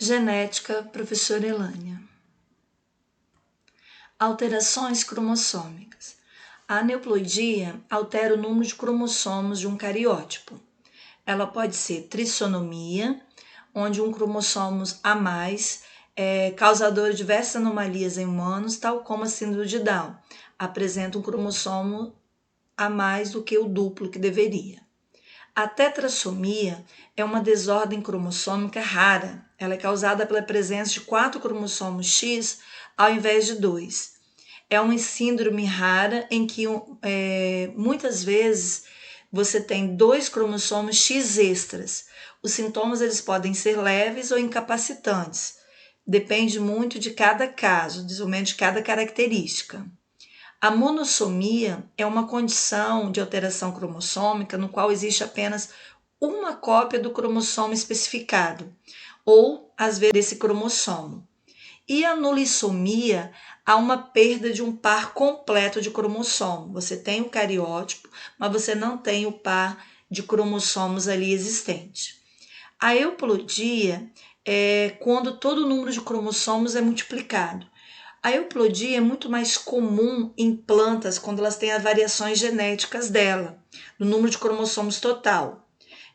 Genética, professora Elânia. Alterações cromossômicas. A aneuploidia altera o número de cromossomos de um cariótipo. Ela pode ser trissonomia, onde um cromossomo a mais é causador de diversas anomalias em humanos, tal como a síndrome de Down, apresenta um cromossomo a mais do que o duplo que deveria. A tetrassomia é uma desordem cromossômica rara. Ela é causada pela presença de 4 cromossomos X ao invés de 2. É uma síndrome rara em que muitas vezes você tem 2 cromossomos X extras. Os sintomas eles podem ser leves ou incapacitantes. Depende muito de cada caso, desenvolvimento de cada característica. A monossomia é uma condição de alteração cromossômica no qual existe apenas uma cópia do cromossomo especificado, ou às vezes desse cromossomo. E a nulissomia há uma perda de um par completo de cromossomo. Você tem o cariótipo, mas você não tem o par de cromossomos ali existente. A euplodia é quando todo o número de cromossomos é multiplicado. A euplodia é muito mais comum em plantas quando elas têm as variações genéticas dela, no número de cromossomos total.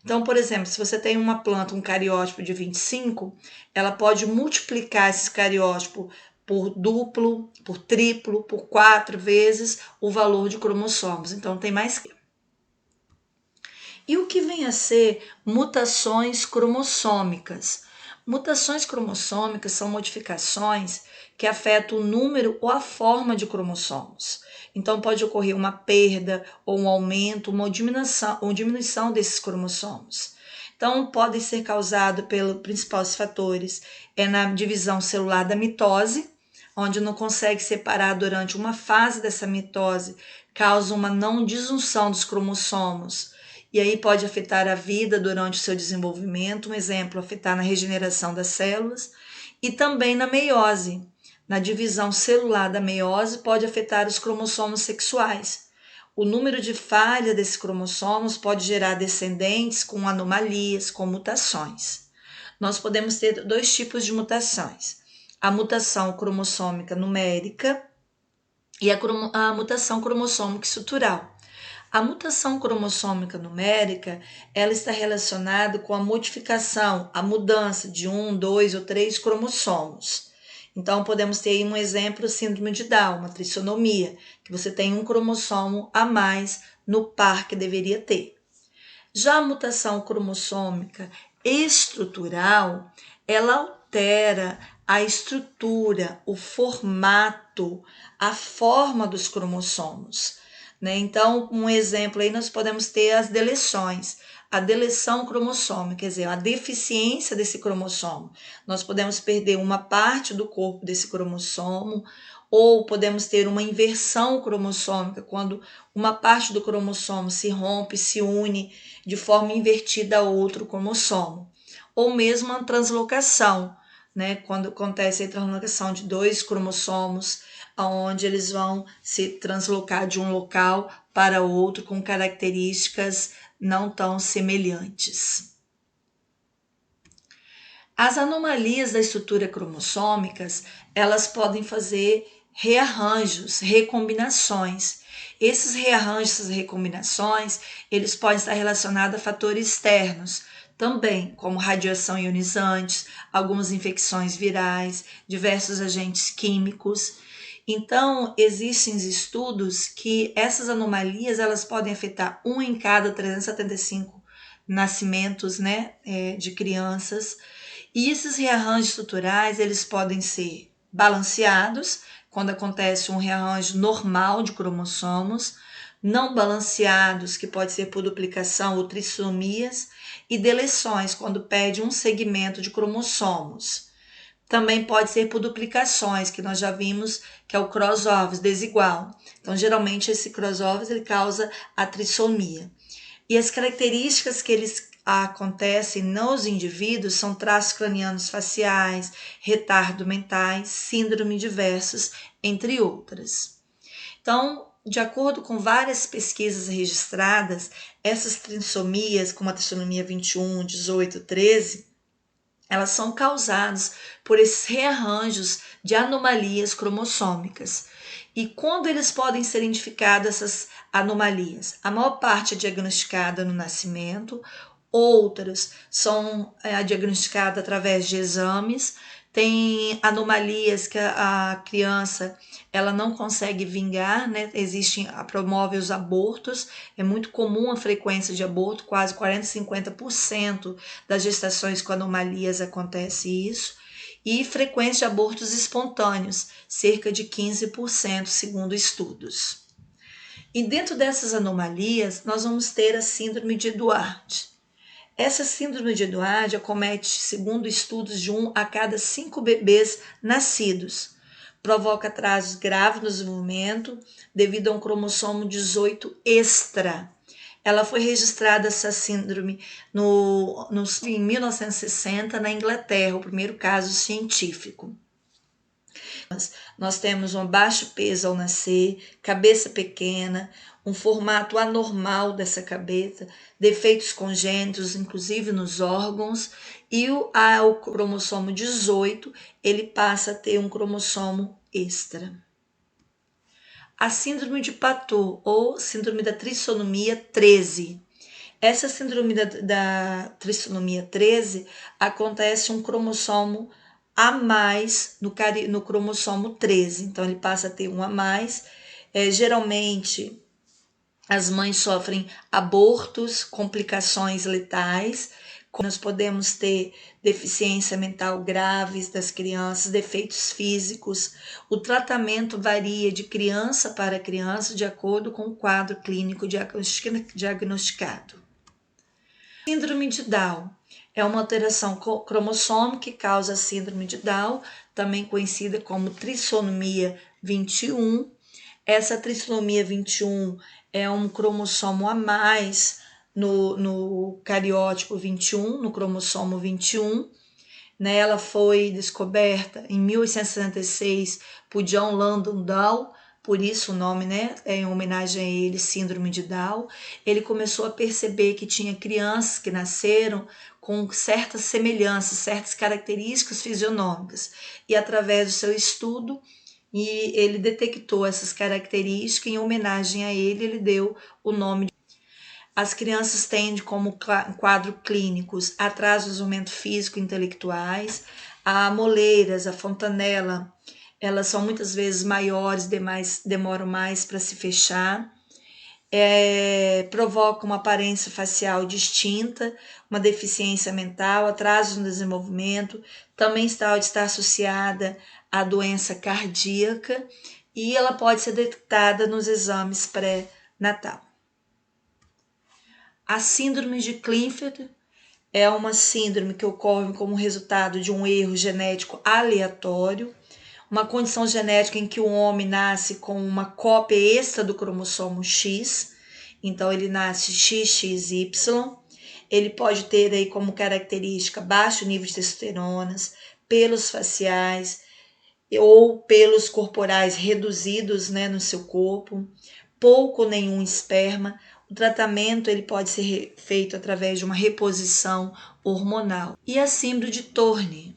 Então, por exemplo, se você tem uma planta, um cariótipo de 25, ela pode multiplicar esse cariótipo por duplo, por triplo, por 4 vezes o valor de cromossomos. Então, tem mais que. E o que vem a ser mutações cromossômicas? Mutações cromossômicas são modificações que afetam o número ou a forma de cromossomos. Então, pode ocorrer uma perda ou um aumento, uma diminuição desses cromossomos. Então, podem ser causados pelos principais fatores na divisão celular da mitose, onde não consegue separar durante uma fase dessa mitose, causa uma não disjunção dos cromossomos. E aí pode afetar a vida durante o seu desenvolvimento, um exemplo, afetar na regeneração das células e também na meiose. Na divisão celular da meiose pode afetar os cromossomos sexuais. O número de falha desses cromossomos pode gerar descendentes com anomalias, com mutações. Nós podemos ter 2 tipos de mutações. A mutação cromossômica numérica e a mutação cromossômica estrutural. A mutação cromossômica numérica, ela está relacionada com a modificação, a mudança de 1, 2 ou 3 cromossomos. Então, podemos ter aí um exemplo, síndrome de Down, uma trissonomia, que você tem um cromossomo a mais no par que deveria ter. Já a mutação cromossômica estrutural, ela altera a estrutura, o formato, a forma dos cromossomos. Então, um exemplo aí nós podemos ter as deleções, a deleção cromossômica, quer dizer, a deficiência desse cromossomo. Nós podemos perder uma parte do corpo desse cromossomo, ou podemos ter uma inversão cromossômica, quando uma parte do cromossomo se rompe, se une de forma invertida a outro cromossomo. Ou mesmo a translocação, quando acontece a translocação de 2 cromossomos, onde eles vão se translocar de um local para outro com características não tão semelhantes. As anomalias da estrutura cromossômicas, elas podem fazer rearranjos, recombinações. Esses rearranjos, essas recombinações, eles podem estar relacionados a fatores externos, também, como radiação ionizante, algumas infecções virais, diversos agentes químicos. Então, existem estudos que essas anomalias elas podem afetar 1 em cada 375 nascimentos de crianças. E esses rearranjos estruturais eles podem ser balanceados, quando acontece um rearranjo normal de cromossomos, não balanceados, que pode ser por duplicação ou trissomias, e deleções, quando perde um segmento de cromossomos. Também pode ser por duplicações, que nós já vimos que é o crossover desigual. Então, geralmente, esse crossover ele causa a trissomia. E as características que eles acontecem nos indivíduos são traços cranianos faciais, retardo mentais, síndrome diversos, entre outras. Então, de acordo com várias pesquisas registradas, essas trissomias, como a trissomia 21, 18, 13, elas são causadas por esses rearranjos de anomalias cromossômicas. E quando eles podem ser identificadas essas anomalias? A maior parte é diagnosticada no nascimento, outras são diagnosticadas através de exames. Tem anomalias que a criança ela não consegue vingar, né? Promove os abortos, é muito comum a frequência de aborto, quase 40, 50% das gestações com anomalias acontece isso, e frequência de abortos espontâneos, cerca de 15%, segundo estudos. E dentro dessas anomalias, nós vamos ter a síndrome de Eduard. Essa síndrome de Eduard acomete, segundo estudos, de 1 a cada 5 bebês nascidos. Provoca atrasos graves no desenvolvimento devido a um cromossomo 18 extra. Ela foi registrada, essa síndrome, em 1960, na Inglaterra, o primeiro caso científico. Nós temos um baixo peso ao nascer, cabeça pequena, um formato anormal dessa cabeça, defeitos congênitos, inclusive nos órgãos, e o cromossomo 18, ele passa a ter um cromossomo extra. A síndrome de Patot, ou síndrome da trissonomia 13. Essa síndrome da trissonomia 13 acontece um cromossomo a mais no cromossomo 13, então ele passa a ter um a mais. Geralmente as mães sofrem abortos, complicações letais. Nós podemos ter deficiência mental graves das crianças, defeitos físicos. O tratamento varia de criança para criança de acordo com o quadro clínico diagnosticado. Síndrome de Down é uma alteração cromossômica que causa a síndrome de Down, também conhecida como trissonomia 21. Essa trissonomia 21 é um cromossomo a mais no cariótipo 21, no cromossomo 21. Né? Ela foi descoberta em 1866 por John Landon Down, por isso o nome, né, é em homenagem a ele, síndrome de Down. Ele começou a perceber que tinha crianças que nasceram com certas semelhanças, certas características fisionômicas. E através do seu estudo, ele detectou essas características, em homenagem a ele deu o nome. As crianças têm como quadro clínicos atraso do desenvolvimento físico e intelectuais, a moleiras, a fontanela, elas são muitas vezes maiores, demoram mais para se fechar, provoca uma aparência facial distinta, uma deficiência mental, atraso no desenvolvimento, também está associada à doença cardíaca e ela pode ser detectada nos exames pré-natal. A síndrome de Klinefelter é uma síndrome que ocorre como resultado de um erro genético aleatório, uma condição genética em que o homem nasce com uma cópia extra do cromossomo X, então ele nasce XXY, ele pode ter aí como característica baixo nível de testosteronas, pelos faciais ou pelos corporais reduzidos, né, no seu corpo, pouco ou nenhum esperma. O tratamento ele pode ser feito através de uma reposição hormonal. E a síndrome de Turner?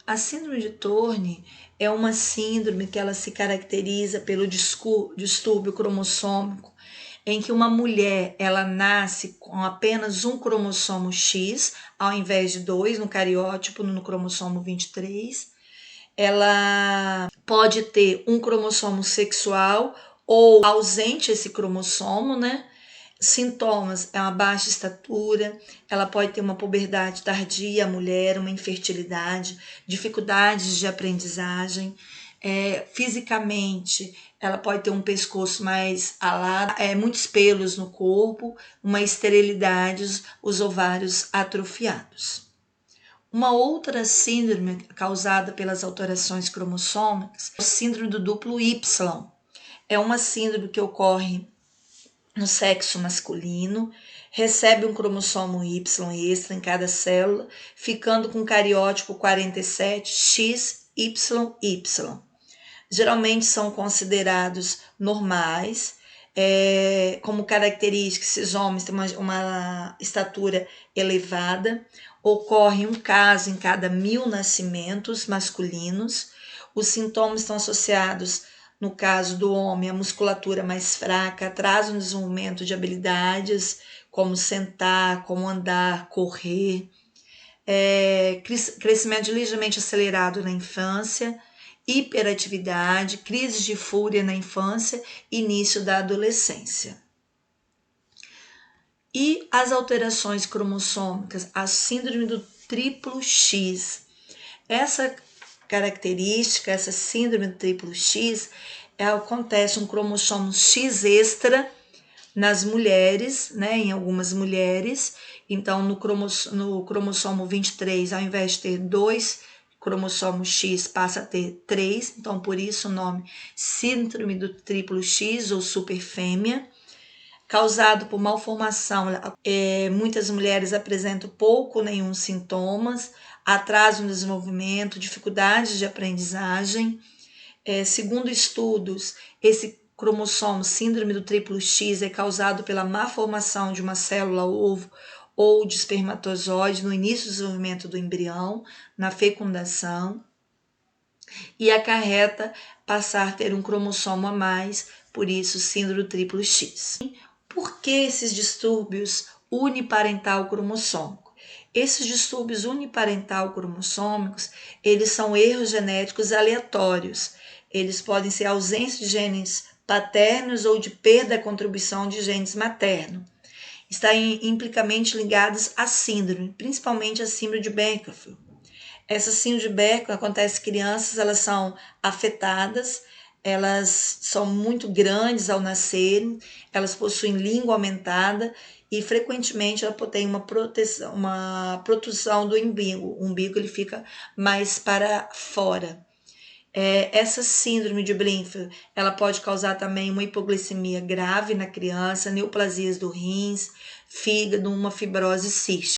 A síndrome de Turner é uma síndrome que ela se caracteriza pelo distúrbio cromossômico, em que uma mulher ela nasce com apenas um cromossomo X, ao invés de 2 no cariótipo, no cromossomo 23. Ela pode ter um cromossomo sexual ou ausente esse cromossomo, né? Sintomas é uma baixa estatura, ela pode ter uma puberdade tardia, a mulher, uma infertilidade, dificuldades de aprendizagem. Fisicamente, ela pode ter um pescoço mais alado, muitos pelos no corpo, uma esterilidade, os ovários atrofiados. Uma outra síndrome causada pelas alterações cromossômicas é a síndrome do duplo Y. É uma síndrome que ocorre no sexo masculino, recebe um cromossomo Y extra em cada célula, ficando com o cariótipo 47XYY. Geralmente são considerados normais, Como característica, esses homens têm uma estatura elevada, ocorre um caso em cada 1000 nascimentos masculinos. Os sintomas estão associados, no caso do homem, a musculatura mais fraca, atraso no desenvolvimento de habilidades, como sentar, como andar, correr, crescimento ligeiramente acelerado na infância, hiperatividade, crises de fúria na infância, início da adolescência. E as alterações cromossômicas, a síndrome do triplo X. Essa característica, essa síndrome do triplo X, acontece um cromossomo X extra nas mulheres, né, em algumas mulheres. Então, no cromossomo 23, ao invés de ter 2 cromossomos X, passa a ter 3. Então, por isso o nome síndrome do triplo X ou superfêmea. Causado por malformação, muitas mulheres apresentam pouco ou nenhum sintomas, atraso no desenvolvimento, dificuldades de aprendizagem. Segundo estudos, esse cromossomo síndrome do triplo X é causado pela má formação de uma célula ovo ou de espermatozoide no início do desenvolvimento do embrião, na fecundação, e acarreta passar a ter um cromossomo a mais, por isso síndrome do triplo X. Por que esses distúrbios uniparental cromossômico? Esses distúrbios uniparental cromossômicos, eles são erros genéticos aleatórios. Eles podem ser ausência de genes paternos ou de perda da contribuição de genes maternos. Estão implicamente ligados à síndrome, principalmente a síndrome de Beckerfield. Essa síndrome de Beckerfield acontece em crianças, elas são afetadas, elas são muito grandes ao nascerem, elas possuem língua aumentada e frequentemente ela tem uma protusão do umbigo. O umbigo ele fica mais para fora. Essa síndrome de Blinfeld, ela pode causar também uma hipoglicemia grave na criança, neoplasias do rins, fígado, uma fibrose cística.